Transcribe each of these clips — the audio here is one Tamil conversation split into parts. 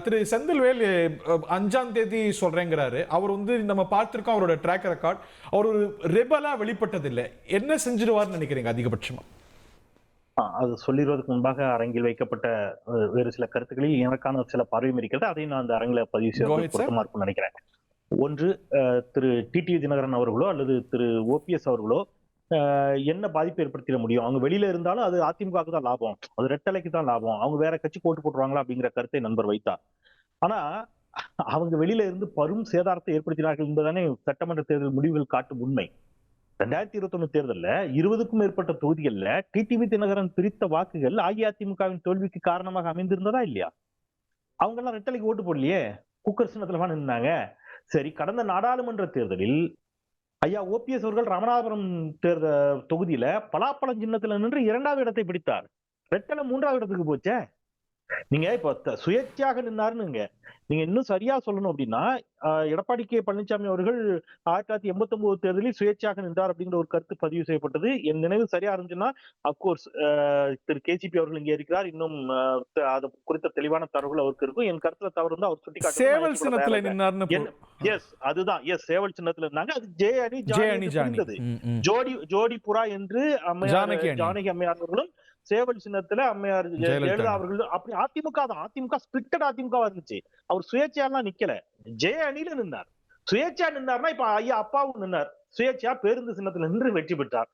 திரு செந்தில்வேல் 5ஆம் தேதி சொல்றேங்கிறாரு. அவர் நம்ம பார்த்திருக்கோம் அவரோட ட்ராக் ரெக்கார்ட். அவர் ஒரு ரெபலா வெளிப்பட்டதில்லை. என்ன செஞ்சிருவார்னு நினைக்கிறீங்க அதிகபட்சமா? அது சொல்லிடுவதற்கு முன்பாக அரங்கில் வைக்கப்பட்ட வேறு சில கருத்துக்களில் எனக்கான சில பார்வையும் இருக்கிறது. அதையும் நான் அந்த அரங்கில பதிவு செய்வது பொருத்தமா இருக்கும்னு நினைக்கிறேன். ஒன்று, திரு டிடிவி தினகரன் அவர்களோ அல்லது திரு ஓபிஎஸ் அவர்களோ என்ன பாதிப்பு ஏற்படுத்திட முடியும்? அவங்க வெளியில இருந்தாலும் அது அதிமுகவுக்கு தான் லாபம், அது ரெட்டலைக்கு தான் லாபம், அவங்க வேற கட்சி போட்டு போட்டுருவாங்களா அப்படிங்கிற கருத்தை நண்பர் வைத்தார். ஆனா அவங்க வெளியில இருந்து பெரும் சேதாரத்தை ஏற்படுத்தினார்கள் என்பதுதானே சட்டமன்ற தேர்தல் முடிவுகள் காட்டும் உண்மை. 2021 தேர்தல்ல 20க்கும் மேற்பட்ட தொகுதிகள்ல டிடிவி தினகரன் பிரித்த வாக்குகள் அஇஅதிமுகவின் தோல்விக்கு காரணமாக அமைந்திருந்ததா இல்லையா? அவங்க எல்லாம் ரெட்டலைக்கு ஓட்டு போடலையே, குக்கர் சின்னத்துல நின்னாங்க. சரி, கடந்த நாடாளுமன்ற தேர்தலில் ஐயா ஓபிஎஸ் அவர்கள் ராமநாதபுரம் தொகுதியில பலாப்பழம் சின்னத்துல நின்று 2வது இடத்தை பிடித்தார். ரெட்டலை 3வது இடத்துக்கு போச்சே. நீங்க இப்ப சுயேட்சையாக நின்னாருன்னு நீங்க இன்னும் சரியா சொல்லணும் அப்படின்னா, எடப்பாடி கே பழனிசாமி அவர்கள் 1989 தேர்தலில் சுயேட்சையாக நின்றார் அப்படிங்கிற ஒரு கருத்து பதிவு செய்யப்பட்டது. என் நினைவு சரியா இருந்துச்சுன்னா, அப்கோர்ஸ் திரு கேசிபி அவர்கள் இங்கே இருக்கிறார். இன்னும் அது குறித்த தெளிவான தகவல் அவருக்கு இருக்கும். என் கருத்துல தவறு இருந்தா அவர் சுட்டிக்காட்டு. சேவல் சின்னத்துல நின்னார்னு. எஸ், அதுதான். எஸ், சேவல் சின்னத்துல இருந்தாங்க. அது ஜே அணி இருந்தது. ஜோடி புறா என்று ஜானகி அம்மையார் அவர்களும், சேவல் சின்னத்துல அம்மையார் ஜெயலலிதா அவர்கள். அப்படி அதிமுக தான். அதிமுக ஸ்பிளிட்டட் அதிமுகவா இருந்துச்சு. அவர் சுயேட்சையெல்லாம் நிக்கல, ஜெய அணியில நின்றார். சுயேட்சையா நின்றார்னா இப்ப ஐயா அப்பாவும் நின்றார். சுயேட்சையா பேருந்து சின்னத்துல நின்று வெற்றி பெற்றார்.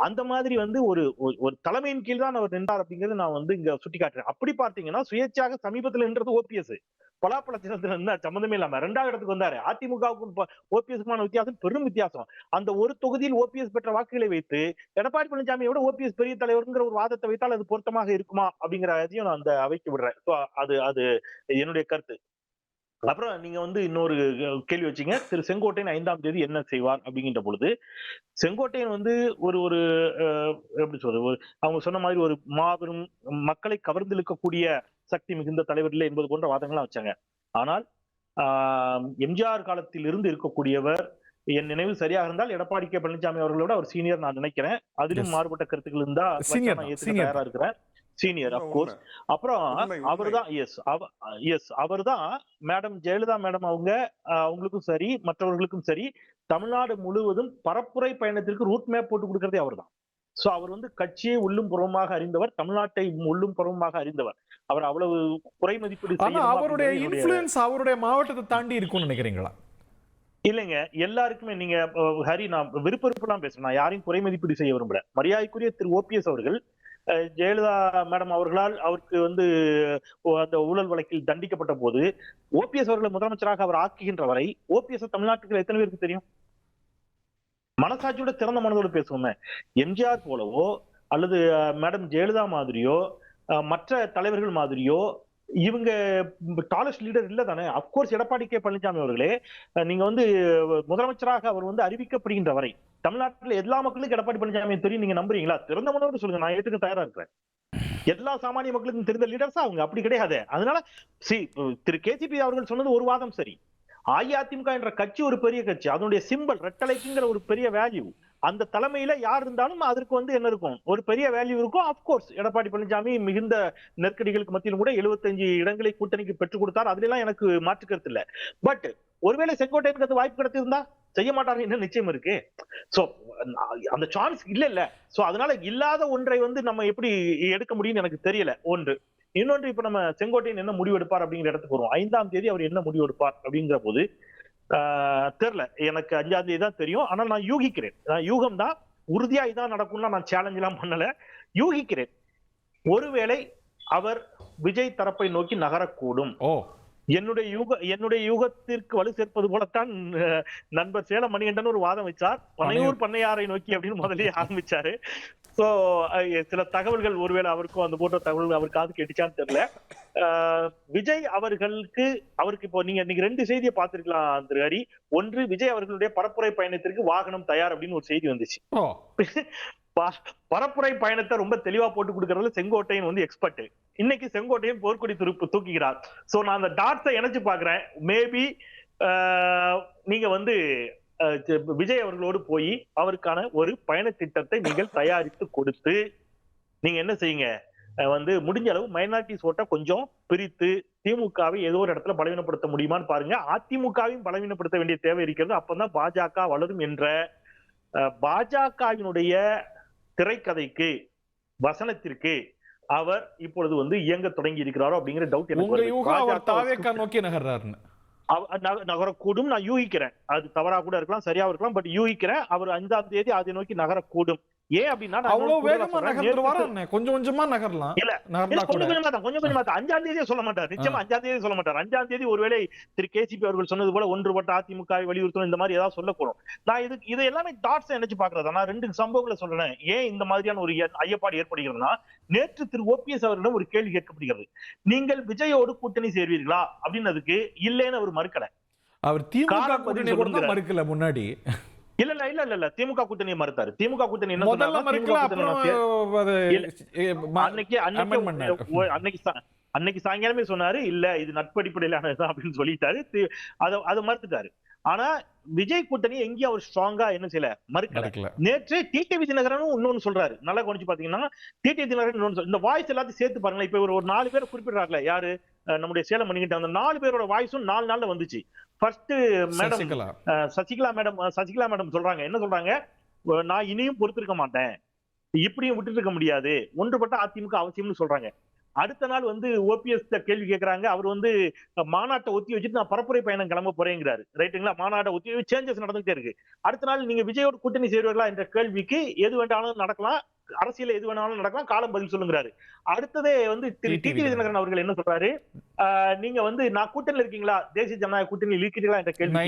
அந்த மாதிரி ஒரு ஒரு தலைமையின் கீழ் தான் அவர் நின்றார் அப்படிங்கறது நான் இங்க சுட்டிக்காட்டுறேன். அப்படி பார்த்தீங்கன்னா சுயேட்சையாக சமீபத்தில் நின்றது ஓபிஎஸ். பலாப்பழ சின்னத்துல இருந்தா சம்பந்தமே இல்லாம 2வது இடத்துக்கு வந்தாரு. அதிமுகவுக்கும் ஓபிஎஸ்க்குமான வித்தியாசம் பெரும் வித்தியாசம். அந்த ஒரு தொகுதியில் ஓபிஎஸ் பெற்ற வாக்குகளை வைத்து எடப்பாடி பழனிசாமியோட ஓபிஎஸ் பெரிய தலைவர்ங்கிற ஒரு வாதத்தை வைத்தால் அது பொருத்தமாக இருக்குமா அப்படிங்கிற அதையும் நான் அந்த அவைக்கு விடுறேன். அது என்னுடைய கருத்து. அப்புறம் நீங்க இன்னொரு கேள்வி வச்சீங்க, திரு செங்கோட்டையன் 5ஆம் தேதி என்ன செய்வார் அப்படிங்கிற பொழுது, செங்கோட்டையன் ஒரு ஒரு எப்படி சொல்றது, அவங்க சொன்ன மாதிரி ஒரு மாபெரும் மக்களை கவர்ந்து இழுக்கக்கூடிய சக்தி மிகுந்த தலைவர் இல்லை என்பது போன்ற வாதங்கள்லாம் வச்சாங்க. ஆனால் எம்ஜிஆர் காலத்தில் இருந்து இருக்கக்கூடியவர், என் நினைவு சரியாக இருந்தால் எடப்பாடி கே பழனிசாமி அவர்களோட அவர் சீனியர் நான் நினைக்கிறேன். அதிலும் மாறுபட்ட கருத்துக்கள் இருந்தா தயாரா இருக்கிறேன். Senior of course. அப்புறம் அவர்தான் அவர்தான் மேடம் ஜெயலலிதா மேடம் அவங்களுக்கும் சரி மற்றவர்களுக்கும் சரி தமிழ்நாடு முழுவதும் பரப்புரை பயணத்திற்கு ரூட் மேப் போட்டு கொடுக்கறதே அவர்தான். சோ அவர் கட்சியை உள்ளும் புறமாக அறிந்தவர், தமிழ்நாட்டை உள்ளும் புறமாக அறிந்தவர். அவர் அவ்வளவு குறை மதிப்பீடு செய்ய அவருடைய இன்ஃப்ளூயன்ஸ் அவருடைய மாவட்டத்தை தாண்டி இருக்கும்னு நினைக்கிறீங்களா? இல்லைங்க, எல்லாருக்குமே நீங்க ஹரி, நான் விருப்பெல்லாம் பேசுறேன், நான் யாரையும் குறை மதிப்பீடு செய்ய விரும்பல. மரியாதைக்குரிய திரு ஓபிஎஸ் அவர்கள் ஜெயலலிதா மேடம் அவர்களால் அவருக்கு அந்த ஊழல் வழக்கில் தண்டிக்கப்பட்ட போது ஓபிஎஸ் அவர்களை முதலமைச்சராக அவர் ஆக்குகின்ற வரை ஓபிஎஸ் தமிழ்நாட்டுக்கு எத்தனை பேருக்கு தெரியும்? மனசாட்சியோட திறந்த மனதோடு பேசுவோமே. எம்ஜிஆர் போலவோ அல்லது மேடம் ஜெயலலிதா மாதிரியோ மற்ற தலைவர்கள் மாதிரியோ இவங்க டாலஸ்ட் லீடர் இல்ல தானே. அப்கோர்ஸ் எடப்பாடி கே பழனிசாமி அவர்களே, நீங்க முதலமைச்சராக அவர் அறிவிக்கப்படுகின்ற வரை தமிழ்நாட்டில் எல்லா மக்களுக்கும் எடப்பாடி பழனிசாமி தெரியும், நீங்க நம்புறீங்களா? திறந்த மனதோடு சொல்லுங்க, நான் ஏற்றுக்க தயாரா இருக்கிறேன். எல்லா சாமானிய மக்களுக்கும் தெரிந்த லீடர்ஸா அவங்க? அப்படி கிடையாது. அதனால திரு கேசிபி அவர்கள் சொன்னது ஒரு வாதம் சரி. அஇஅதிமுக என்ற கட்சி ஒரு பெரிய கட்சி, அதனுடைய சிம்பல் ரெட்டலைக்குங்கிற ஒரு பெரிய வேல்யூ. அந்த தலைமையில யார் இருந்தாலும் அதற்கு என்ன இருக்கும், ஒரு பெரிய வேல்யூ இருக்கும். அப்கோர்ஸ் எடப்பாடி பழனிசாமி மிகுந்த நெருக்கடிகளுக்கு மத்தியிலும் கூட 75 இடங்களை கூட்டணிக்கு பெற்றுக் கொடுத்தார். அதுல எல்லாம் எனக்கு மாற்று கருத்து இல்ல. பட் ஒருவேளை செங்கோட்டையனுக்கு வாய்ப்பு கிடைத்திருந்தா செய்ய மாட்டாரு என்ன நிச்சயம் இருக்கு? சோ அந்த சான்ஸ் இல்ல. சோ அதனால இல்லாத ஒன்றை நம்ம எப்படி எடுக்க முடியும்னு எனக்கு தெரியல. ஒன்று. இன்னொன்று, இப்ப நம்ம செங்கோட்டையன் என்ன முடிவு எடுப்பார் அப்படிங்கிற இடத்துக்கு வருவோம். 5ஆம் தேதி அவர் என்ன முடிவு எடுப்பார் அப்படிங்கிற போது தெரியல. எனக்கு 5ஆம் தேதி தான் தெரியும். ஆனா நான் யூகிக்கிறேன், யூகம் தான், உறுதியா இதான் நடக்கும்னா நான் சேலஞ்ச் எல்லாம் பண்ணல, யூகிக்கிறேன். ஒருவேளை அவர் விஜய் தரப்பை நோக்கி நகரக்கூடும். என்னுடைய யூகத்திற்கு வலு சேர்ப்பது போலத்தான் நண்பர் சேலம் மணிகண்டன் ஒரு வாதம் வச்சார். பனையூர் பண்ணையாரை நோக்கி அப்படின்னு முதலே ஆரம்பிச்சாரு. சோ சில தகவல்கள் ஒருவேளை அவருக்கும் அந்த போன்ற தகவல்கள் அவர் காது கேட்டுச்சான்னு தெரியல. விஜய் அவருக்கு இப்போ நீங்க 2 செய்தியை பார்த்திருக்கலாம் திரு ஹரி. ஒன்று, விஜய் அவர்களுடைய பரப்புரை பயணத்திற்கு வாகனம் தயார் அப்படின்னு ஒரு செய்தி வந்துச்சு. பரப்புரை பயணத்தை ரொம்ப தெளிவா போட்டு கொடுக்கறதுல செங்கோட்டையன் எக்ஸ்பர்ட். இன்னைக்கு செங்கோட்டையன் போர்க்கொடி தூக்குகிறார். சோ நான் அந்த டாட்ஸை இணைச்சு பாக்குறேன். மேபி நீங்க விஜய் அவர்களோடு போய் அவருக்கான ஒரு பயண திட்டத்தை நீங்கள் தயாரித்து கொடுத்து நீங்க என்ன செய்யுங்க, வந்து முடிஞ்ச அளவு மைனாரிட்டிஸ் ஓட்டை கொஞ்சம் பிரித்து திமுகவை ஏதோ ஒரு இடத்துல பலவீனப்படுத்த முடியுமான்னு பாருங்க. அதிமுகவையும் பலவீனப்படுத்த வேண்டிய தேவை இருக்கிறது. அப்பதான் பாஜக வளரும் என்ற பாஜகவினுடைய திரைக்கதைக்கு, வசனத்திற்கு அவர் இப்பொழுது வந்து இயங்க தொடங்கி இருக்கிறாரோ அப்படிங்கிற டவுட் எனக்கு உங்க வருது. யூகம் அவர் பாஜக தாவேக்கா நோக்கி நகர்றாருன்னு நகரக்கூடும், நான் யூகிக்கிறேன். அது தவறா கூட இருக்கலாம், சரியா இருக்கலாம், பட் யூகிக்கிறேன் அவர் 5ஆம் தேதி அதை நோக்கி நகரக்கூடும். ஏன் அப்படின்னா அவ்வளவு வேகமா நகர்ந்துருவாரா என்ன? கொஞ்சம் கொஞ்சமா நகரலாம். இல்ல நகர்ந்தா கூட கொஞ்சம் கொஞ்சமா 5ஆம் தேதியே சொல்ல மாட்டார். நிச்சயமா 5ஆம் தேதி சொல்ல மாட்டார். 5ஆம் தேதி ஒருவேளை திரு கேசிபி அவர்கள் சொன்னது போல ஒன்றுபட்ட அதிமுகவை வலியுறுத்தணும் இந்த மாதிரி ஏதாவது சொல்லக்கூடும். நான் இது எல்லாமே டாட்ஸ் நினைச்சு பாக்குறதா. நான் 2 சம்பவங்களை சொல்றேன். ஏன் இந்த மாதிரியான ஒரு ஐயப்பாடு ஏற்படுகிறதுனா, நேற்று திரு ஓபிஎஸ் அவர்களிடம் ஒரு கேள்வி கேட்கப்படுகிறது. நீங்கள் விஜயோடு கூட்டணி சேர்வீர்களா அப்படின்னதுக்கு இல்லைன்னு அவர் மறுக்கல. அவர் திமுக கூட்டணி கூட தான் மறுக்கல முன்னாடி. இல்ல திமுக கூட்டணியை மறுத்தாரு. திமுக கூட்டணி என்ன முதல்ல மறுக்கல, அன்னைக்கு சாயங்காலமே சொன்னாரு இல்ல இது நட்படிப்படையிலானது அப்படின்னு சொல்லிட்டாரு. அதை மறுத்துட்டாரு. ஆனா விஜய் கூட்டணி எங்கேயும் அவர் ஸ்ட்ராங்கா என்ன செய்யல, மறுக்கல. நேற்று டிடிவி தினகரனும் இன்னொன்னு சொல்றாரு. நல்லா கவனிச்சு பாத்தீங்கன்னா டிடிவி தினகரன் இந்த வாய்ஸ் எல்லாத்தையும் சேர்த்து பாருங்களேன். இப்ப ஒரு 4 பேர் குறிப்பிடுறாருல, யாரு நம்முடைய சேலம் மணிக்கிட்ட அந்த 4 பேரோட வாய்ஸும் 4 நாள்ல வந்துச்சு. ஃபர்ஸ்ட் மேடம் சசிகலா மேடம் சொல்றாங்க, என்ன சொல்றாங்க, நான் இனியும் பொறுத்திருக்க மாட்டேன், இப்படியும் விட்டுட்டு இருக்க முடியாது, ஒன்றுபட்ட அதிமுக அவசியம்னு சொல்றாங்க. அடுத்த நாள் வந்து ஓபிஎஸ் கேள்வி கேட்கறாங்க. அவர் வந்து மாநாட்டை ஒத்தி வச்சுட்டு நான் பரப்புரை பயணம் கிளம்ப போறேங்கிறாரு. ரைட்டுங்களா? மாநாட்டை ஒத்தி சேஞ்சஸ் நடந்துகிட்டே இருக்கு. அடுத்த நாள் நீங்க விஜயோட கூட்டணி சேருவீர்களா என்ற கேள்விக்கு எது வேண்டாலும் நடக்கலாம், அரசியல் எது வேணாலும் நடக்கலாம், காலம் பதில் சொல்லுங்கிறாரு. அடுத்ததே வந்து திரு டிடிவி தினகரன் அவர்கள் என்ன சொல்றாரு, நீங்க வந்து நான் கூட்டணியில் இருக்கீங்களா, தேசிய ஜனநாயக கூட்டணியில் இருக்கிறீங்களா என்ற கேள்வி,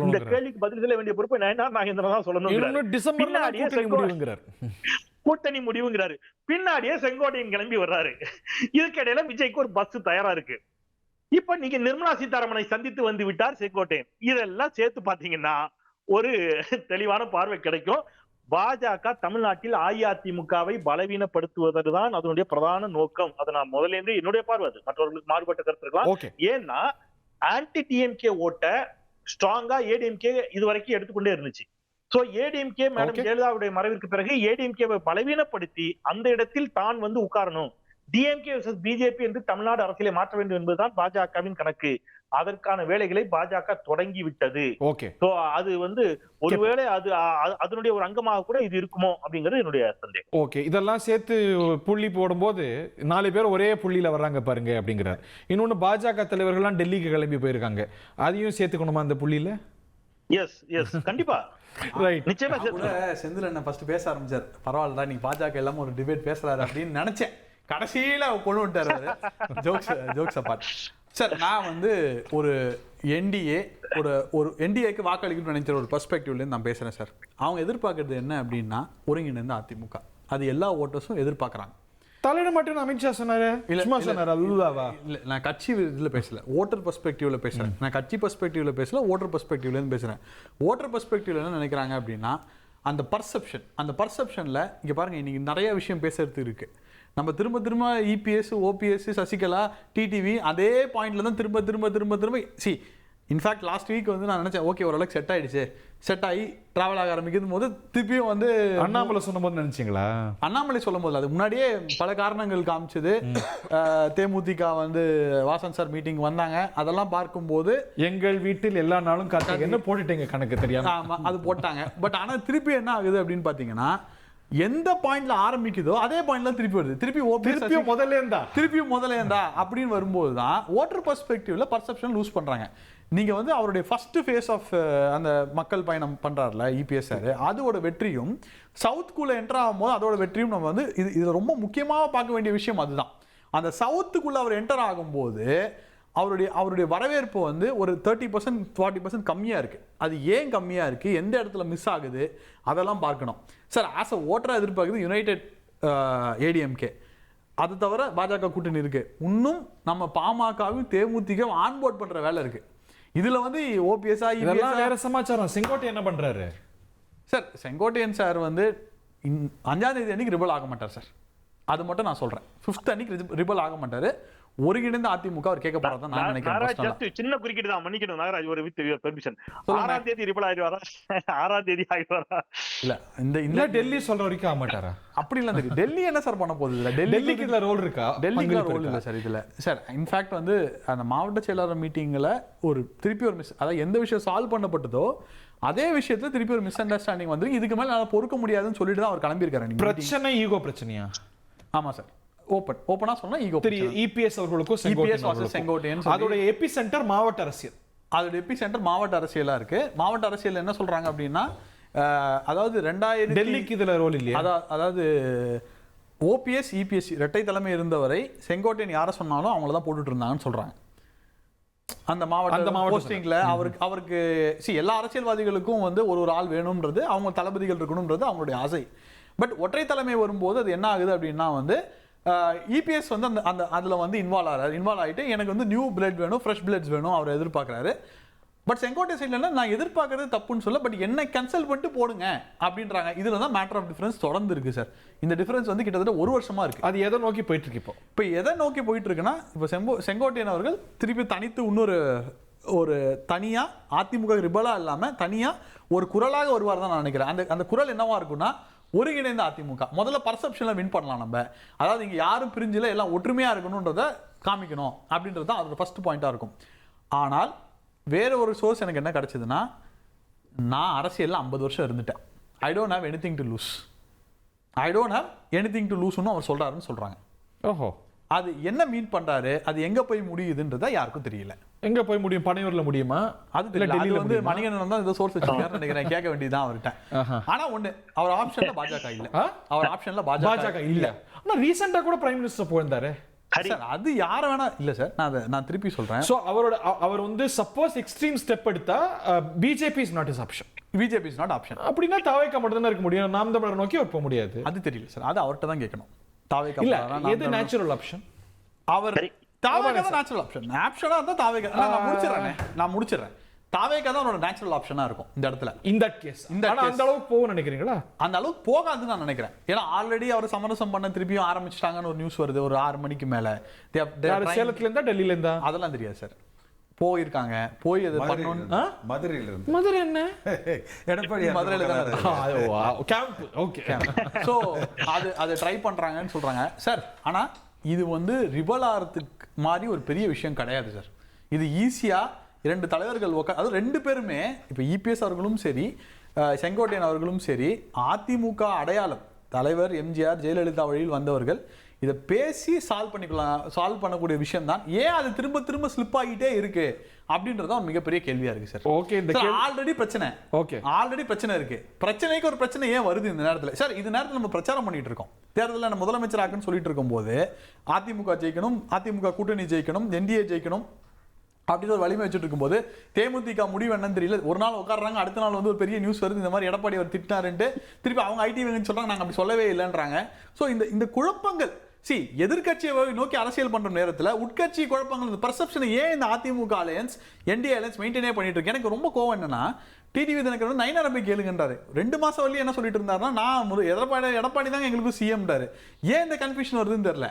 இந்த கேள்விக்கு பதில் சொல்ல வேண்டிய பொறுப்பை நயனார் நாகேந்திரன் தான் சொல்லணும். கூட்டணி முடிவுங்கிறாரு. பின்னாடியே செங்கோட்டையன் கிளம்பி வர்றாரு. இதுக்கிடையில விஜய்க்கு ஒரு பஸ் தயாரா இருக்கு. இப்ப நீங்க நிர்மலா சீதாராமனை சந்தித்து வந்து விட்டார் செங்கோட்டையன். இதெல்லாம் சேர்த்து பாத்தீங்கன்னா ஒரு தெளிவான பார்வை கிடைக்கும். பாஜக தமிழ்நாட்டில் அஇஅதிமுகவை பலவீனப்படுத்துவதுதான் அதனுடைய பிரதான நோக்கம். அதை நான் முதல்ல இருந்து என்னுடைய பார்வை, அது மற்றவர்களுக்கு மாறுபட்ட கருத்து இருக்கலாம். ஏன்னா ஆன்டி டிஎம்கே ஓட்ட ஸ்ட்ராங்கா ஏடிஎம்கே இதுவரைக்கும் எடுத்துக்கொண்டே இருந்துச்சு. சோ ஏடிஎம்கே மேடம் ஜெயலலிதாவுடைய மறைவிற்கு பிறகு ஏடிஎம்கேவை பலவீனப்படுத்தி அந்த இடத்தில் தான் வந்து உட்காரணும், டிஎம்கே வெர்சஸ் பிஜேபி என்று தமிழ்நாடு அரசியலை மாற்ற வேண்டும் என்பதுதான் பாஜகவின் கணக்கு. அதற்கான வேலைகளை பாஜக தொடங்கி விட்டது. அது வந்து ஒருவேளை அதனுடைய ஒரு அங்கமாக கூட இது இருக்குமோ அப்படிங்கிறது என்னுடைய சந்தேகம். ஓகே, இதெல்லாம் சேர்த்து புள்ளி போடும்போது 4 பேர் ஒரே புள்ளியில வர்றாங்க பாருங்க அப்படிங்கிறார். இன்னொன்னு பாஜக தலைவர்கள்லாம் டெல்லிக்கு கிளம்பி போயிருக்காங்க, அதையும் சேர்த்துக்கணுமா அந்த புள்ளியில? எஸ் கண்டிப்பா. நிச்சயமா செந்தில் என்ன ஃபர்ஸ்ட் பேச ஆரம்பிச்சார், பரவாயில்லடா நீ பாஜக எல்லாம் ஒரு டிபேட் பேசுறாரு அப்படின்னு நினைச்சேன். கடைசியில கொண்டு விட்டாரு. Jokes apart. சார், நான் வந்து ஒரு என்டிஏக்கு வாக்களிக்கணும்னு நினைக்கிற ஒரு பெர்ஸ்பெக்டிவ்லேருந்து நான் பேசுகிறேன் சார். அவங்க எதிர்பார்க்கறது என்ன அப்படின்னா ஒருங்கிணைந்த அதிமுக. அது எல்லா ஓட்டர்ஸும் எதிர்பார்க்குறாங்க. தலையிட மாட்டேன்னு அமித்ஷா சொன்னாரு. இல்ல, நான் கட்சி இதில் பேசல, ஓட்டர் பெர்ஸ்பெக்டிவ்ல பேசுறேன். நான் கட்சி பெர்ஸ்பெக்டிவ்ல பேசல, ஓட்டர் பெர்ஸ்பெக்டிவ்லேருந்து பேசுறேன். ஓட்டர் பெர்ஸ்பெக்டிவ்ல என்ன நினைக்கிறாங்க அப்படின்னா அந்த பர்செப்ஷன்ல இங்க பாருங்க, இன்னைக்கு நிறைய விஷயம் பேசுறதுக்கு இருக்கு. நம்ம திரும்ப இபிஎஸ், ஓபிஎஸ், சசிகலா, டிடிவி அதே பாயிண்ட்ல தான் திரும்ப இன்ஃபேக்ட் லாஸ்ட் வீக் வந்து நான் நினைச்சேன் ஓகே ஓரளவுக்கு செட் ஆகி டிராவல் ஆக ஆரம்பிக்கும் போது திருப்பியும் வந்து அண்ணாமலை சொல்லும் போது நினைச்சீங்களா? அண்ணாமலை சொல்லும் போது அது முன்னாடியே பல காரணங்கள் காமிச்சது. தேமுதிக வந்து வாசன் சார் மீட்டிங் வந்தாங்க, அதெல்லாம் பார்க்கும்போது எங்கள் வீட்டில் எல்லா நாளும் என்ன போட்டுட்டீங்க கணக்கு தெரியாம. ஆமா, அது போட்டாங்க. பட் ஆனா திருப்பி என்ன ஆகுது அப்படின்னு பாத்தீங்கன்னா எந்த பாயிண்ட்ல ஆரம்பிக்குதோ அதே பாயிண்ட்ல திருப்பி வருது. திருப்பியும் முதல்ல இருந்தா அப்படின்னு வரும்போது தான் ஓட்டர் பெர்ஸ்பெக்டிவ்ல பர்செப்ஷன் லூஸ் பண்றாங்க. நீங்க வந்து அவருடைய ஃபர்ஸ்ட் ஃபேஸ் ஆஃப் அந்த மக்கள் பயணம் பண்றாருல இபிஎஸ் சார், அதோட வெற்றியும் சவுத்துக்குள்ள என்டர் ஆகும்போது அதோட வெற்றியும் நம்ம வந்து இதுல ரொம்ப முக்கியமாக பார்க்க வேண்டிய விஷயம் அதுதான். அந்த சவுத்துக்குள்ள அவர் என்டர் ஆகும்போது அவருடைய வரவேற்பு வந்து ஒரு 30% 40% கம்மியா இருக்கு. அது ஏன் கம்மியா இருக்கு, எந்த இடத்துல மிஸ் ஆகுது, அதெல்லாம் பார்க்கணும் சார். ஆஸ் அ ஓட்டரா எதிர்பார்க்குது யுனைடெட் ஏடிஎம்கே. அது தவிர பாஜக கூட்டணி இருக்கு. இன்னும் நம்ம பாமகவும் தேமுதிகவும் ஆன்போர்ட் பண்ற வேலை இருக்கு. இதுல வந்து ஓபிஎஸ் வேற சமாச்சாரம். செங்கோட்டையன் என்ன பண்றாரு சார்? செங்கோட்டையன் சார் வந்து 5ஆம் தேதி அன்னைக்கு ரிபல் ஆக மாட்டார் சார். அது மட்டும் நான் சொல்றேன். 5th அன்னைக்கு ரிபல் ஆக மாட்டாரு. ஒருங்கிணைந்த அதிமுக அவர் கேட்க போறதான் நான் நினைக்கிறேன். சின்ன குறுக்கீடு தான், மன்னிக்கணும் நாகராஜ், ஒரு வித் பெர்மிஷன். 6ஆம் தேதி ரிபல் ஆயிடுவாரா? 6ஆம் தேதி ஆயிடுவாரா? இல்ல இந்த டெல்லி சொல்ற வரைக்கும் ஆக மாட்டாரா? அப்படி இல்ல தெரியும். டெல்லி என்ன சார் பண்ண போகுது? இல்ல டெல்லிக்கு இதுல ரோல் இருக்கா? டெல்லிக்கு ரோல் இல்ல சார் இதுல. சார் இன்ஃபேக்ட் வந்து அந்த மாவட்ட செயலாளர் மீட்டிங்ல திருப்பி ஒரு மிஸ், அதாவது எந்த விஷயம் சால்வ் பண்ணப்பட்டதோ அதே விஷயத்துல திருப்பி ஒரு மிஸ் அண்டர்ஸ்டாண்டிங் வந்து இதுக்கு மேல நான் பொறுக்க முடியாதுன்னு சொல்லிட்டு தான் அவர் கிளம்பியிருக்காரு. பிரச்சனை ஈகோ பிரச்சனையா? ஆமா சார், ஓபனா சொன்னா ஈகோ. இபிஎஸ் அவர்களுக்கும் செங்கோட்டையன் அதோட எபி சென்டர் மாவட்ட அரசியல். அதோட எபி சென்டர் மாவட்ட அரசியலா இருக்கு. மாவட்ட அரசியல் என்ன சொல்றாங்க அப்படின்னா, அதாவது 2000 டெல்லிக்கு இதுல ரோல் இல்லையா? அதாவது ஓபிஎஸ் இபிஎஸ் இரட்டை தலைமை இருந்தவரை செங்கோட்டையன் யாரை சொன்னாலும் அவங்கள தான் போட்டுட்டு இருந்தாங்கன்னு சொல்றாங்க. அந்த மாவட்ட போஸ்டிங்ல அவருக்கு எல்லா அரசியல்வாதிகளுக்கும் வந்து ஒரு ஆள் வேணும்ன்றது, அவங்க தளபதிகள் இருக்கணும்ன்றது அவங்களுடைய ஆசை. பட் ஒற்றை தலைமை வரும்போது அது என்ன ஆகுது அப்படின்னா வந்து இபிஎஸ் வந்து அந்த அதுல வந்து இன்வால்வ் ஆகிட்டு எனக்கு வந்து நியூ பிளட் வேணும், ஃப்ரெஷ் பிளட்ஸ் வேணும் அவர் எதிர்பார்க்குறாரு. பட் செங்கோட்டை சைட்ல நான் எதிர்பார்க்கறது தப்புன்னு சொல்ல, பட் என்ன கேன்சல் பண்ணிட்டு போடுங்க அப்படின்றாங்க. இதுல தான் மேட்டர் ஆஃப் டிஃபரன்ஸ் தொடர்ந்து இருக்கு சார். இந்த டிஃபரன்ஸ் வந்து கிட்டத்தட்ட 1 வருஷமா இருக்கு. அது எதை நோக்கி போயிட்டு இருக்கு? இப்போ எதை நோக்கி போயிட்டு இருக்குன்னா, இப்போ செங்கோட்டையன் அவர்கள் திருப்பி தனித்து ஒரு தனியா அதிமுக ரிபலா இல்லாம தனியா ஒரு குரலாக வருவார் தான் நான் நினைக்கிறேன். அந்த குரல் என்னவா இருக்குன்னா, ஒருங்கிணைந்த அதிமுக. முதல்ல பர்செப்ஷன்ல வின் பண்ணலாம் நம்ம. அதாவது இங்க யாரும் பிரிஞ்சில எல்லாம் ஒற்றுமையா இருக்கணும்ன்றத காமிக்கணும் அப்படின்றது தான் அதோட ஃபர்ஸ்ட் பாயிண்டா இருக்கும். ஆனால் வேற ஒரு சோர்ஸ் எனக்கு என்ன கிடைச்சதுன்னா, நான் அரசியல்ல 50 வருஷம் இருந்துட்டேன். I don't have anything to லூஸ்னு அவர் சொல்றாருன்னு சொல்றாங்க. ஓஹோ, அது என்ன மீன் பண்றாரு, அது எங்க போய் முடியுதுன்றத யாருக்கும் தெரியல. எங்க போய் முடியும்? பனையூர்ல முடியுமா? அது டெல்லியில வந்து மணிகண்டன் தான் இந்த சோர்ஸ் வச்சிருக்காருன்னு நினைக்கிறேன். கேட்க வேண்டியதுதான் அவர்கிட்ட. ஆனா ஒண்ணு, அவர் ஆப்ஷன்ல பாஜக இல்ல. அவர் ஆப்ஷன்ல பாஜக இல்ல. ஆனா ரீசெண்டா கூட பிரைம் மினிஸ்டர் போயிருந்தாரு. அது யார வேணா இல்ல சார், நான் திருப்பி சொல்றேன். சோ அவர் வந்து சப்போஸ் எக்ஸ்ட்ரீம் ஸ்டெப் எடுத்தா BJP is not is option. BJP is not option. அப்படின்னா தாவேக்கா மட்டும் தான் இருக்க முடியும். நாம் தமிழர் நோக்கி அவர் போக முடியாது. அது தெரியல சார், அது அவர்கிட்ட தான் கேட்கணும். தாவேக்கா இல்ல, எது நேச்சுரல் ஆப்ஷன்? அவர் தாவேக்கா தான் நேச்சுரல் ஆப்ஷன். ஆப்ஷனா இருந்தா தாவேக்கா. நான் முடிச்சிடுறேன். தாவேக்கா தான் அவரோட நேச்சுரல் ஆப்ஷனா இருக்கும் இந்த இடத்துல. இந்த கேஸ் அந்த அளவுக்கு போகும் நினைக்கிறீங்களா? அந்த அளவுக்கு போகாதுன்னு நான் நினைக்கிறேன். ஏன்னா ஆல்ரெடி அவர் சமரசம் பண்ண திருப்பியும் ஆரம்பிச்சிட்டாங்கன்னு ஒரு நியூஸ் வருது ஒரு 6 மணிக்கு மேல. சேலத்துல இருந்தா டெல்லியில இருந்தா அதெல்லாம் தெரியாது சார். போயிருக்காங்க, போய் அது பண்ணணும். மதுரையில இருந்து. மதுரை என்ன? எடப்பாடி மதுரையில தான் கேம்ப். ஓகே. சோ அது ட்ரை பண்றாங்கன்னு சொல்றாங்க சார். ஆனா இது வந்து ரிபல் ஆகிறதுக்கு மாதிரி ஒரு பெரிய விஷயம் கிடையாது சார். இது ஈஸியா 2 தலைவர்கள் அது 2 பேருமே, இப்போ இபிஎஸ் அவர்களும் சரி செங்கோட்டையன் அவர்களும் சரி, அதிமுக அடையாளம் தலைவர் எம்ஜிஆர் ஜெயலலிதா வழியில் வந்தவர்கள். இதை பேசி சால்வ் பண்ணக்கூடிய விஷயம் தான். ஏன் அது திரும்ப ஸ்லிப் ஆகிட்டே இருக்கு அப்படின்றது ஒரு மிகப்பெரிய கேள்வியா இருக்கு சார். ஓகே, இந்த ஆல்ரெடி பிரச்சனை இருக்கு. பிரச்சனைக்கு ஒரு பிரச்சனை ஏன் வருது இந்த நேரத்தில் சார்? இந்த நேரத்தில் நம்ம பிரச்சாரம் பண்ணிட்டு இருக்கோம். தேர்தலில் முதலமைச்சர் ஆக்குன்னு சொல்லிட்டு இருக்கும் போது அதிமுக ஜெயிக்கணும், அதிமுக கூட்டணி ஜெயிக்கணும், என்டிஏ ஜெயிக்கணும் அப்படின்னு ஒரு வலிமை வச்சுட்டு இருக்கும்போது தேமுதிக முடிவு என்னன்னு தெரியல. ஒரு நாள் உட்காடுறாங்க, அடுத்த நாள் வந்து ஒரு பெரிய நியூஸ் வருது, இந்த மாதிரி எடப்பாடி அவர் திட்டினாருன்ட்டு. திருப்பி அவங்க ஐடி சொல்றாங்க, நாங்கள் அப்படி சொல்லவே இல்லைன்றாங்க. ஸோ இந்த குழப்பங்கள் எதிர்கட்சியை நோக்கி அரசியல் பண்ற நேரத்தில் உட்கட்சி குழப்பங்கள், இந்த பர்செப்ஷனை ஏன் இந்த அதிமுக அலையன்ஸ் என்டிஏ அலையன்ஸ் மெயின்டைனே பண்ணிட்டு இருக்கு? எனக்கு ரொம்ப கோவம் என்னன்னா, டிடிவி தினகரன் 9 போய் கேளுங்கன்றாரு. 2 மாசம் வரையும் என்ன சொல்லிட்டு இருந்தாருன்னா, நான் எடப்பாடி தாங்க எங்களுக்கு சிஎம்ன்றாரு. ஏன் இந்த கன்ஃபியூஷன் வருதுன்னு தெரியல.